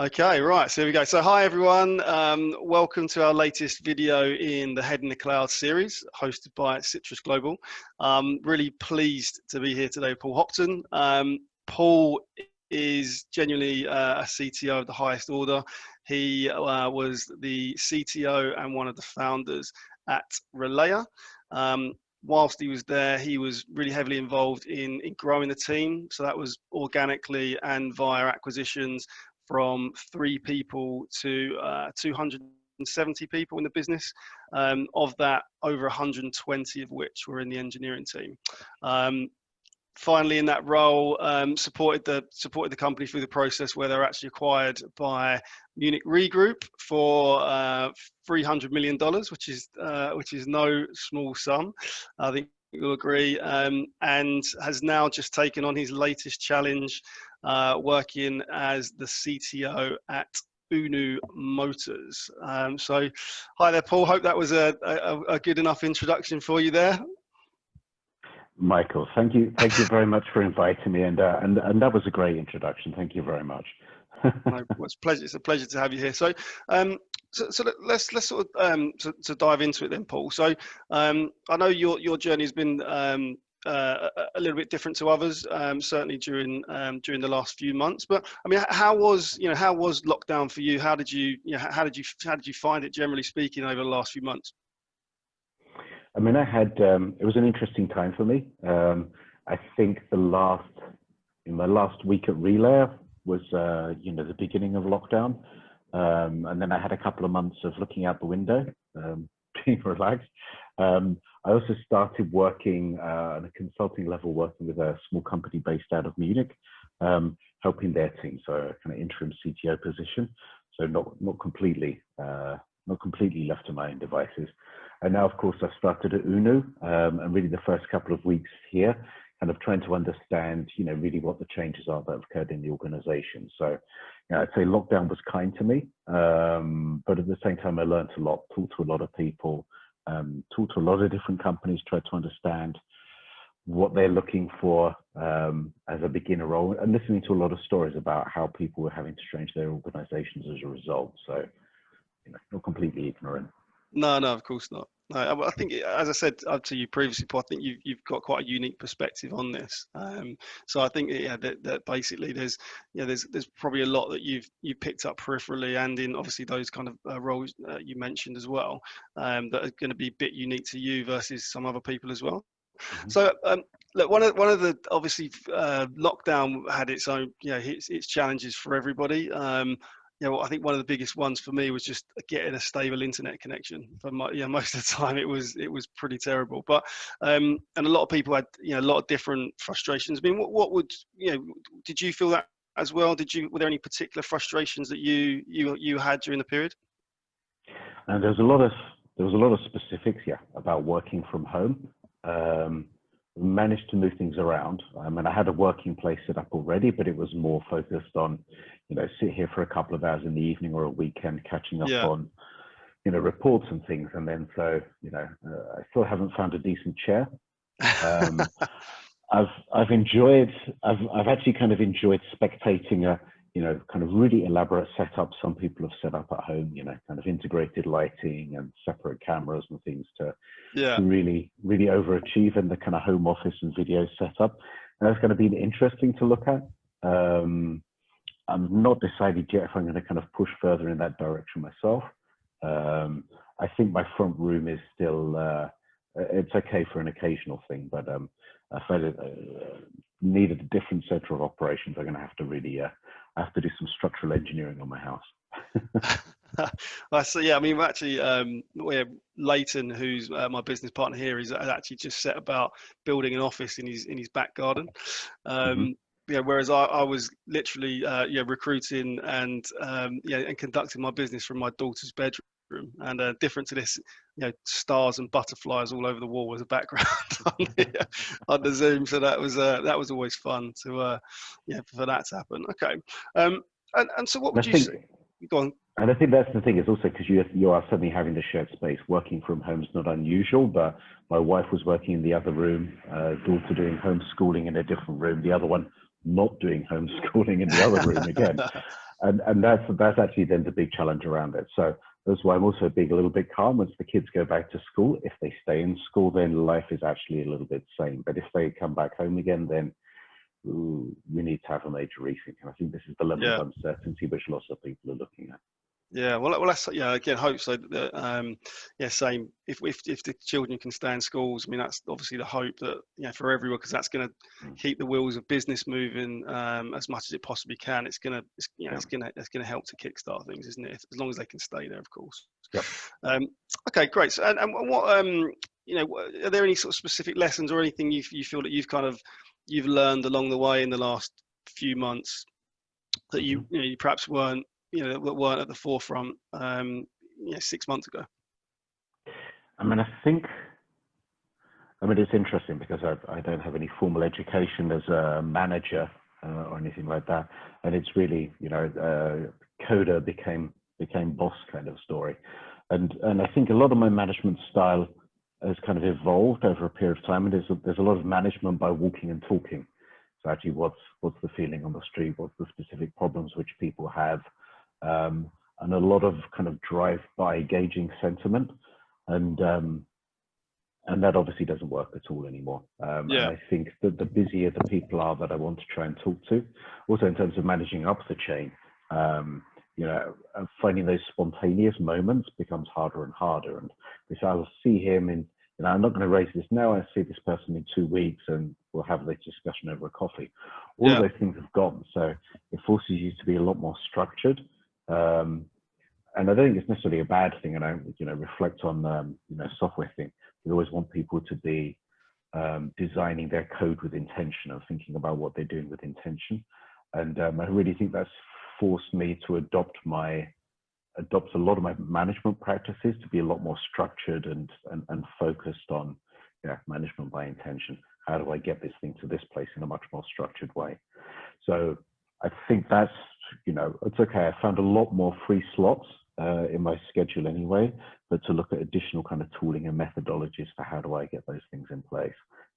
Okay, right, so here we go. So hi everyone, welcome to our latest video in the Head in the Cloud series hosted by Citrus Global. Really pleased to be here today with Paul Hopton. Paul is genuinely a CTO of the highest order. He was the CTO and one of the founders at Relaya. Whilst he was there, he was really heavily involved in growing the team. So that was organically and via acquisitions, from 3 people to 270 people in the business. Of that, over 120 of which were in the engineering team. Finally, in that role, supported the company through the process where they're actually acquired by Munich Re Group for $300 million, which is no small sum. I think you'll agree, and has now just taken on his latest challenge, working as the CTO at Unu Motors. So, hi there, Paul. Hope that was a good enough introduction for you there. Michael, thank you very much for inviting me, and that was a great introduction. Thank you very much. No, it's a pleasure to have you here. So, so let's sort of to dive into it then, Paul. So, I know your journey has been a little bit different to others, certainly during the last few months. But I mean, how was lockdown for you? How did you find it, generally speaking, over the last few months? I mean, it was an interesting time for me. I think my last week at Relay was, the beginning of lockdown. And then I had a couple of months of looking out the window, being relaxed. I also started working at a consulting level, working with a small company based out of Munich, helping their team. So a kind of interim CTO position. So not completely left to my own devices. And now, of course, I've started at Unu, and really the first couple of weeks here, kind of trying to understand, really what the changes are that have occurred in the organization. So, I'd say lockdown was kind to me, but at the same time, I learned a lot, talked to a lot of people, talked to a lot of different companies, tried to understand what they're looking for as a beginner role, and listening to a lot of stories about how people were having to change their organizations as a result. So, not completely ignorant. No, of course not. No, I think, as I said to you previously, Paul, I think you've got quite a unique perspective on this. So I think that basically there's probably a lot that you've picked up peripherally and in obviously those kind of roles you mentioned as well, that are going to be a bit unique to you versus some other people as well. Mm-hmm. So look, one of the obviously lockdown had its own its challenges for everybody. I think one of the biggest ones for me was just getting a stable internet connection. For most of the time it was pretty terrible. But and a lot of people had a lot of different frustrations. I mean, what would did you feel that as well? Were there any particular frustrations that you had during the period? And there was a lot of specifics, about working from home. We managed to move things around. And I had a working place set up already, but it was more focused on, sit here for a couple of hours in the evening or a weekend, catching up on, reports and things. And then I still haven't found a decent chair. I've actually kind of enjoyed spectating a, kind of really elaborate setup some people have set up at home, kind of integrated lighting and separate cameras and things to really, really overachieve in the kind of home office and video setup. And that's going to be interesting to look at. I'm not decided yet if I'm going to kind of push further in that direction myself. I think my front room is still, it's okay for an occasional thing, but I felt it needed a different center of operations. I'm going to have to really, I have to do some structural engineering on my house. So I mean, actually, Leighton, who's my business partner here, is actually just set about building an office in his back garden. Whereas I was literally recruiting and and conducting my business from my daughter's bedroom. And different to this, stars and butterflies all over the wall as a background on the Zoom. So that was always fun to for that to happen. Okay, and so what would you say? Go on. And I think that's the thing, is also because you are suddenly having the shared space. Working from home is not unusual, but my wife was working in the other room, daughter doing homeschooling in a different room, the other one not doing homeschooling in the other room again. and that's actually then the big challenge around it. So that's why I'm also being a little bit calm. Once the kids go back to school, if they stay in school, then life is actually a little bit sane. But if they come back home again, then we need to have a major rethink. And I think this is the level of uncertainty which lots of people are looking at. Yeah, well, that's, yeah, again, hope so. That, yeah, same. If the children can stay in schools, I mean, that's obviously the hope that, you know, for everyone, because that's going to keep the wheels of business moving as much as it possibly can. It's going to, you know, it's going to help to kickstart things, isn't it? As long as they can stay there, of course. Yep. Okay, great. So, and what, you know, are there any sort of specific lessons or anything you feel that you've learned along the way in the last few months that you perhaps weren't at the forefront 6 months ago? I mean, it's interesting because I don't have any formal education as a manager or anything like that, and it's really, you know, coder became boss kind of story, and I think a lot of my management style has kind of evolved over a period of time, and there's a lot of management by walking and talking. So actually, what's the feeling on the street? What's the specific problems which people have? And a lot of kind of drive-by gauging sentiment, and that obviously doesn't work at all anymore. And I think that the busier the people are that I want to try and talk to, also in terms of managing up the chain, you know, finding those spontaneous moments becomes harder and harder. And if I'll see him in, you know, I'm not going to raise this now, I see this person in 2 weeks and we'll have this discussion over a coffee. All of those things have gone. So it forces you to be a lot more structured. And I don't think it's necessarily a bad thing. And I, you know, reflect on, you know, software thing. We always want people to be designing their code with intention and thinking about what they're doing with intention. And I really think that's forced me to adopt a lot of my management practices to be a lot more structured and focused on, yeah, management by intention. How do I get this thing to this place in a much more structured way? So I think that's, you know, it's okay. I found a lot more free slots in my schedule anyway, but to look at additional kind of tooling and methodologies for how do I get those things in place.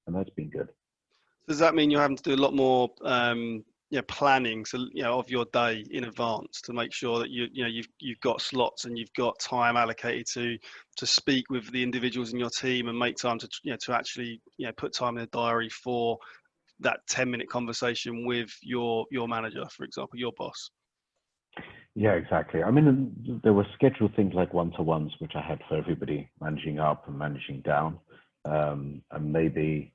And that's been good. Does that mean you're having to do a lot more planning, so, you know, of your day in advance to make sure that you've got slots and you've got time allocated to speak with the individuals in your team and make time to actually put time in the diary for that 10-minute conversation with your manager, for example, your boss? Yeah, exactly. I mean, there were scheduled things like one-to-ones, which I had for everybody, managing up and managing down, and maybe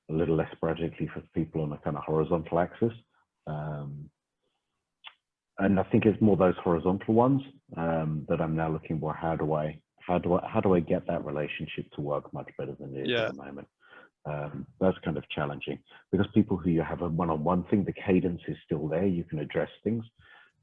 a little less sporadically for people on a kind of horizontal axis. And I think it's more those horizontal ones that I'm now looking for. How do I get that relationship to work much better than it is at the moment? That's kind of challenging because people who you have a one-on-one thing, the cadence is still there. You can address things.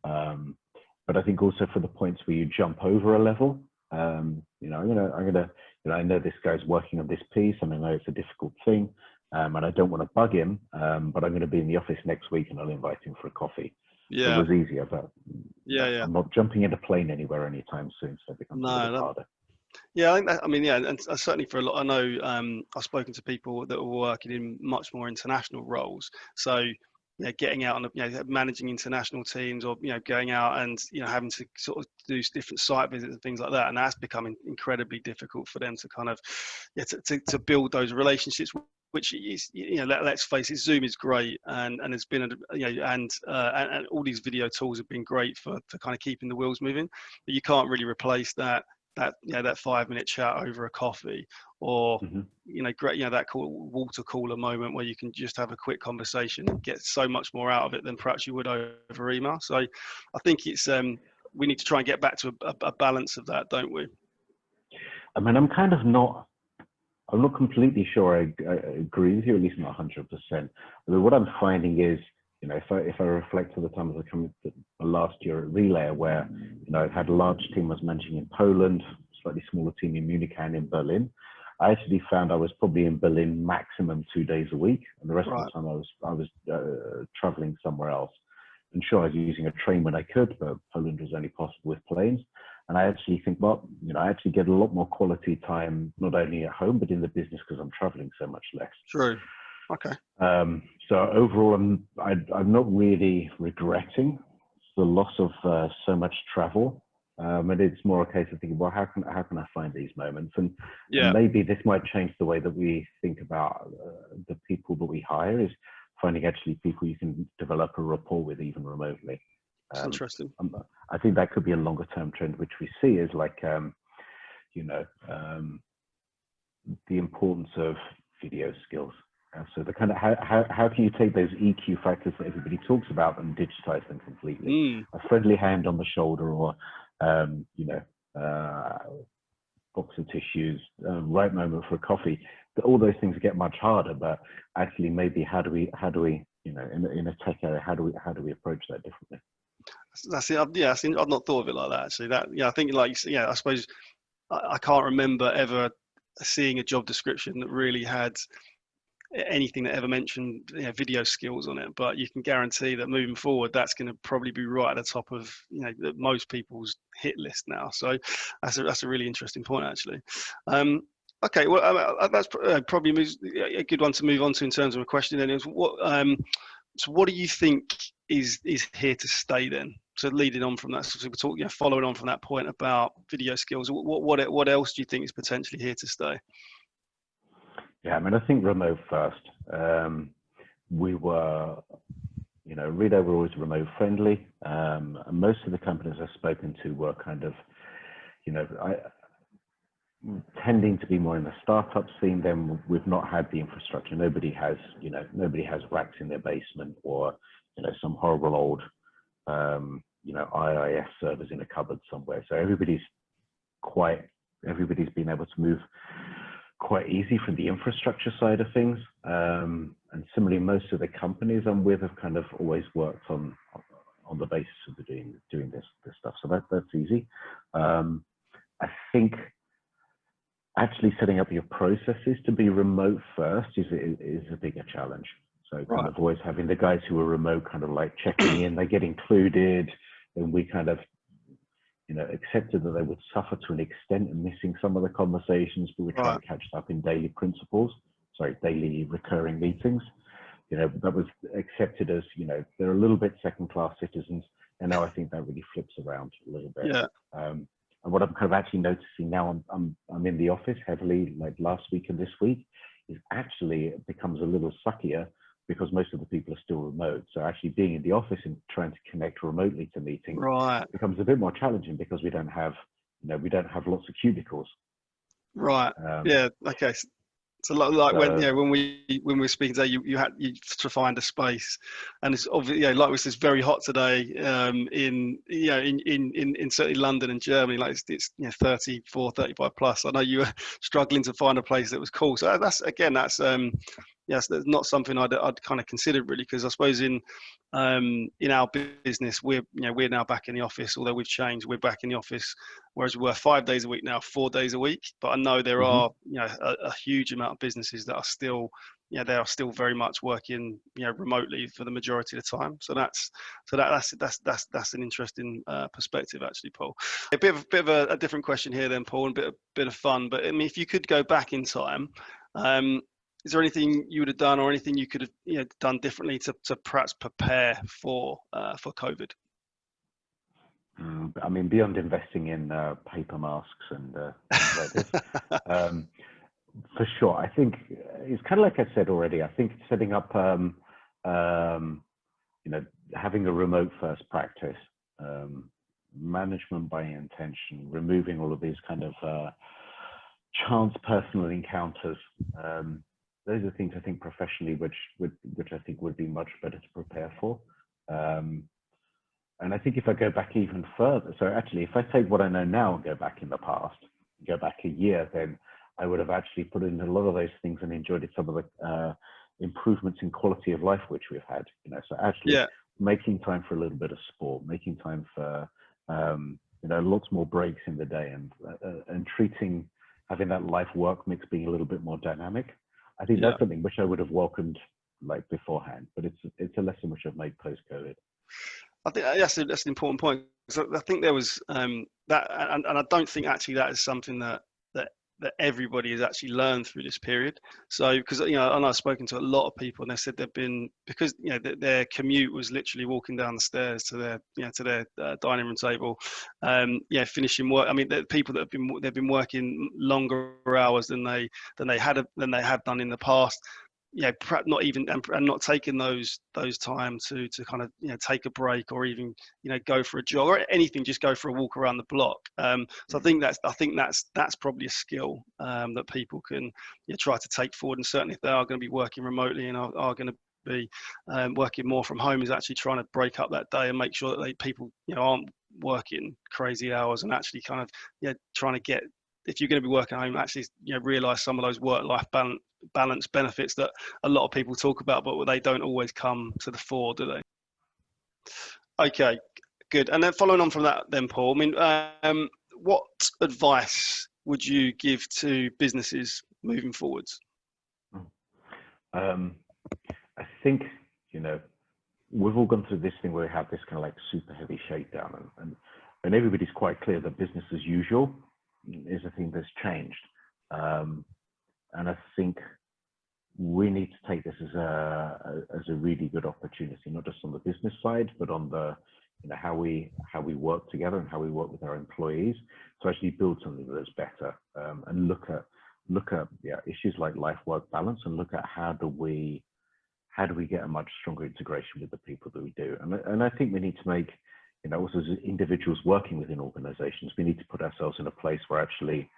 But I think also for the points where you jump over a level, I'm gonna, I know this guy's working on this piece and I know it's a difficult thing, and I don't want to bug him, but I'm going to be in the office next week and I'll invite him for a coffee. It was easier, but I'm not jumping in a plane anywhere anytime soon, so it becomes a little harder. Yeah, I think and certainly for a lot, I know I've spoken to people that were working in much more international roles. So, getting out on managing international teams, or going out and having to sort of do different site visits and things like that, and that's becoming incredibly difficult for them to kind of to build those relationships. Which is, let's face it, Zoom is great, and it's been and all these video tools have been great for kind of keeping the wheels moving, but you can't really replace that 5-minute chat over a coffee, or that cool water cooler moment where you can just have a quick conversation and get so much more out of it than perhaps you would over email. So I think it's we need to try and get back to a balance of that, don't we? I mean, I'm not completely sure I agree with you, at least not 100%. I mean, what I'm finding is, if I reflect to the time of the last year at Relay, where, I had a large team I was managing in Poland, slightly smaller team in Munich and in Berlin. I actually found I was probably in Berlin maximum 2 days a week, and the rest of the time I was traveling somewhere else. And sure, I was using a train when I could, but Poland was only possible with planes. And I actually think, I actually get a lot more quality time, not only at home, but in the business, because I'm traveling so much less. True. Okay. So overall, I'm not really regretting the loss of so much travel. And it's more a case of thinking, well, how can I find these moments? And maybe this might change the way that we think about the people that we hire, is finding actually people you can develop a rapport with even remotely. That's interesting. I think that could be a longer term trend, which we see is like, the importance of video skills. So the kind of how can you take those EQ factors that everybody talks about and digitize them completely? A friendly hand on the shoulder, or box of tissues, right moment for a coffee. All those things get much harder, but actually maybe how do we in a tech area, how do we approach that differently? That's it. Yeah, I've not thought of it like that actually. I think like, I suppose I can't remember ever seeing a job description that really had anything that ever mentioned video skills on it, but you can guarantee that moving forward that's going to probably be right at the top of most people's hit list now. So that's a really interesting point actually. Okay, well that's probably a good one to move on to in terms of a question then, is what do you think is here to stay then? So leading on from that, so we're talking, following on from that point about video skills, what else do you think is potentially here to stay? Yeah, I mean, I think remote first. We were, Rido were always remote friendly. Most of the companies I've spoken to were kind of, tending to be more in the startup scene. Then we've not had the infrastructure. Nobody has racks in their basement, or, some horrible old, IIS servers in a cupboard somewhere. So everybody's been able to move quite easy from the infrastructure side of things. And similarly, most of the companies I'm with have kind of always worked on the basis of doing this stuff. So that's easy. I think actually setting up your processes to be remote first is a bigger challenge. So kind of always having the guys who are remote kind of like checking in, they get included, and we kind of accepted that they would suffer to an extent and missing some of the conversations, but we try and catch up in daily recurring meetings. That was accepted as, they're a little bit second-class citizens, and now I think that really flips around a little bit. Yeah. And what I'm kind of actually noticing now, I'm in the office heavily, like last week and this week, is actually it becomes a little suckier because most of the people are still remote. So actually being in the office and trying to connect remotely to meetings becomes a bit more challenging because we don't have lots of cubicles. Right. Yeah. Okay. So like when we were speaking today, you had to find a space, and it's obviously like it was very hot today in certainly London and Germany, like it's 34, 35 plus. I know you were struggling to find a place that was cool. So that's yes, that's not something I'd kind of considered really, because I suppose in our business we're now back in the office, although we've changed. We're back in the office, whereas we were 5 days a week now, 4 days a week. But I know there are a huge amount of businesses that are still they are still very much working remotely for the majority of the time. So that's an interesting perspective actually, Paul. A bit of a different question here then, Paul, and a bit of fun. But I mean, if you could go back in time, is there anything you would have done, or anything you could have done differently to perhaps prepare for COVID? I mean, beyond investing in paper masks and things like this, for sure. I think it's kind of like I said already. I think setting up, having a remote first practice, management by intention, removing all of these kind of chance personal encounters. Those are things I think professionally, which I think would be much better to prepare for. And I think if I go back even further, so actually, if I take what I know now and go back in the past, go back a year, then I would have actually put in a lot of those things and enjoyed some of the improvements in quality of life which we've had. So actually making time for a little bit of sport, making time for lots more breaks in the day, and having that life work mix being a little bit more dynamic. I think that's something which I would have welcomed like beforehand, but it's a lesson which I've made post-COVID. I think that's an important point. So I think there was that, and I don't think actually that is something that that everybody has actually learned through this period. So, because and I've spoken to a lot of people, and they said they've been, because their commute was literally walking down the stairs to their dining room table, finishing work. I mean, the people that they've been working longer hours than they have done in the past. Perhaps not even, and not taking those time to kind of take a break, or even go for a jog or anything, just go for a walk around the block. So I think that's probably a skill that people can try to take forward. And certainly if they are going to be working remotely and are going to be working more from home, is actually trying to break up that day and make sure that people aren't working crazy hours, and actually kind of trying to get, if you're going to be working home, actually realize some of those work-life balance benefits that a lot of people talk about, but they don't always come to the fore, do they? Okay, good. And then following on from that then, Paul, I mean, what advice would you give to businesses moving forwards? I think, we've all gone through this thing where we have this kind of like super heavy shakedown, and everybody's quite clear that business as usual is a thing that's changed. And I think we need to take this as a really good opportunity, not just on the business side, but on the how we work together and how we work with our employees to actually build something that is better, and look at issues like life-work balance, and look at how do we get a much stronger integration with the people that we do. And I think we need to make, also as individuals working within organizations, we need to put ourselves in a place where actually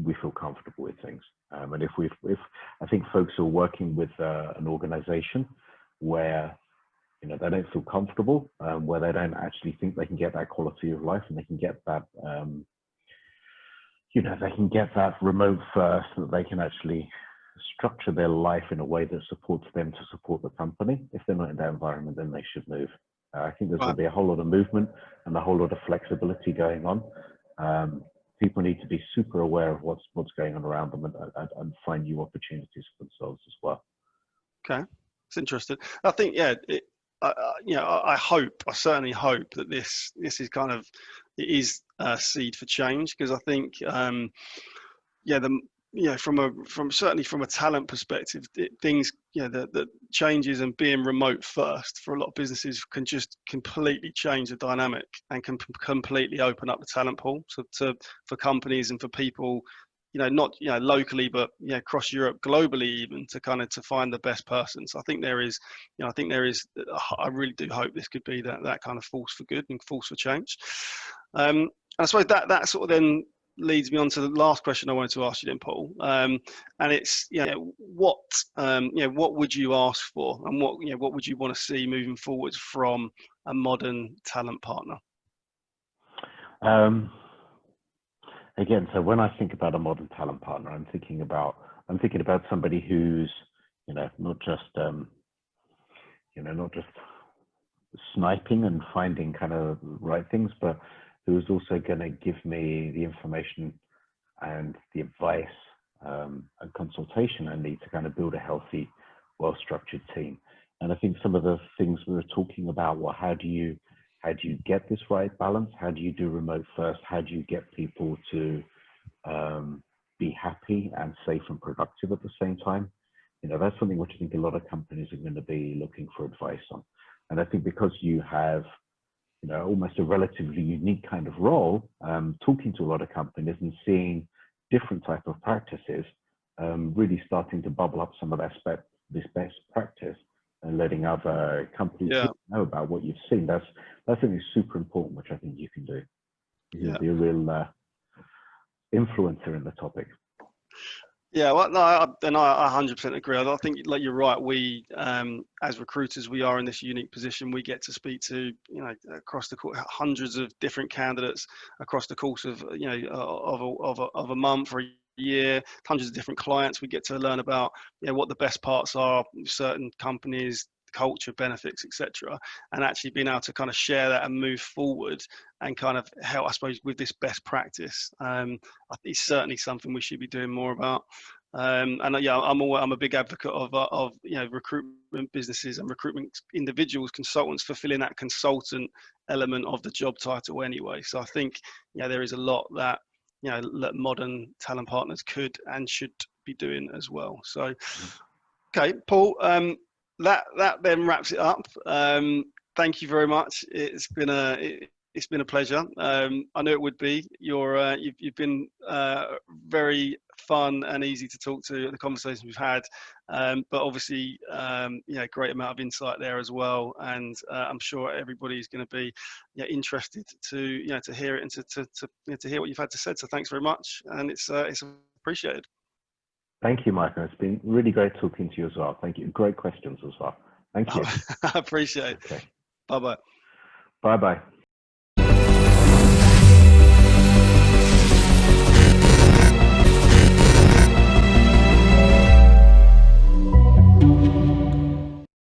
we feel comfortable with things. And if I think folks are working with an organization where they don't feel comfortable, where they don't actually think they can get that quality of life, and they can get that they can get that remote first, that they can actually structure their life in a way that supports them to support the company. If they're not in that environment, then they should move. I think there's going to be a whole lot of movement and a whole lot of flexibility going on. People need to be super aware of what's going on around them, and find new opportunities for themselves as well. Okay, it's interesting. I think, I certainly hope that this is kind of, it is a seed for change, because I think, certainly from a talent perspective, things, the changes and being remote first for a lot of businesses can just completely change the dynamic, and can completely open up the talent pool for companies and for people, not locally, but across Europe, globally, even to find the best person. So I think there is, I really do hope this could be that kind of force for good and force for change. And I suppose that sort of then leads me on to the last question I wanted to ask you then, Paul. And it's, what would you ask for, and what would you want to see moving forwards from a modern talent partner? Again, so when I think about a modern talent partner, I'm thinking about somebody who's, not just sniping and finding kind of right things, but who's also going to give me the information and the advice and consultation I need to kind of build a healthy, well-structured team. And I think some of the things we were talking about were, how do you get this right balance? How do you do remote first? How do you get people to be happy and safe and productive at the same time? That's something which I think a lot of companies are going to be looking for advice on. And I think because you have, almost a relatively unique kind of role, talking to a lot of companies and seeing different type of practices, really starting to bubble up some of this best practice, and letting other companies know about what you've seen. That's something super important, which I think you can do. You can be a real influencer in the topic. Yeah, well, no, I 100% agree. I think, like, you're right. We, as recruiters, we are in this unique position. We get to speak to, across the hundreds of different candidates across the course of, of a month or a year, hundreds of different clients. We get to learn about, what the best parts are, certain companies, culture, benefits, etc., and actually being able to kind of share that and move forward and kind of help, I suppose, with this best practice. I think it's certainly something we should be doing more about. And I'm a big advocate of recruitment businesses and recruitment individuals, consultants, fulfilling that consultant element of the job title anyway. So I think there is a lot that that modern talent partners could and should be doing as well. So, okay, Paul, that then wraps it up. Thank you very much. It's been a pleasure. I know it would be. You've been very fun and easy to talk to. The conversations we've had, but obviously, great amount of insight there as well. And I'm sure everybody's going to be interested to hear it and to hear what you've had to say. So thanks very much, and it's appreciated. Thank you, Michael. It's been really great talking to you as well. Thank you. Great questions as well. Thank you. I appreciate it. Okay. Bye-bye. Bye-bye.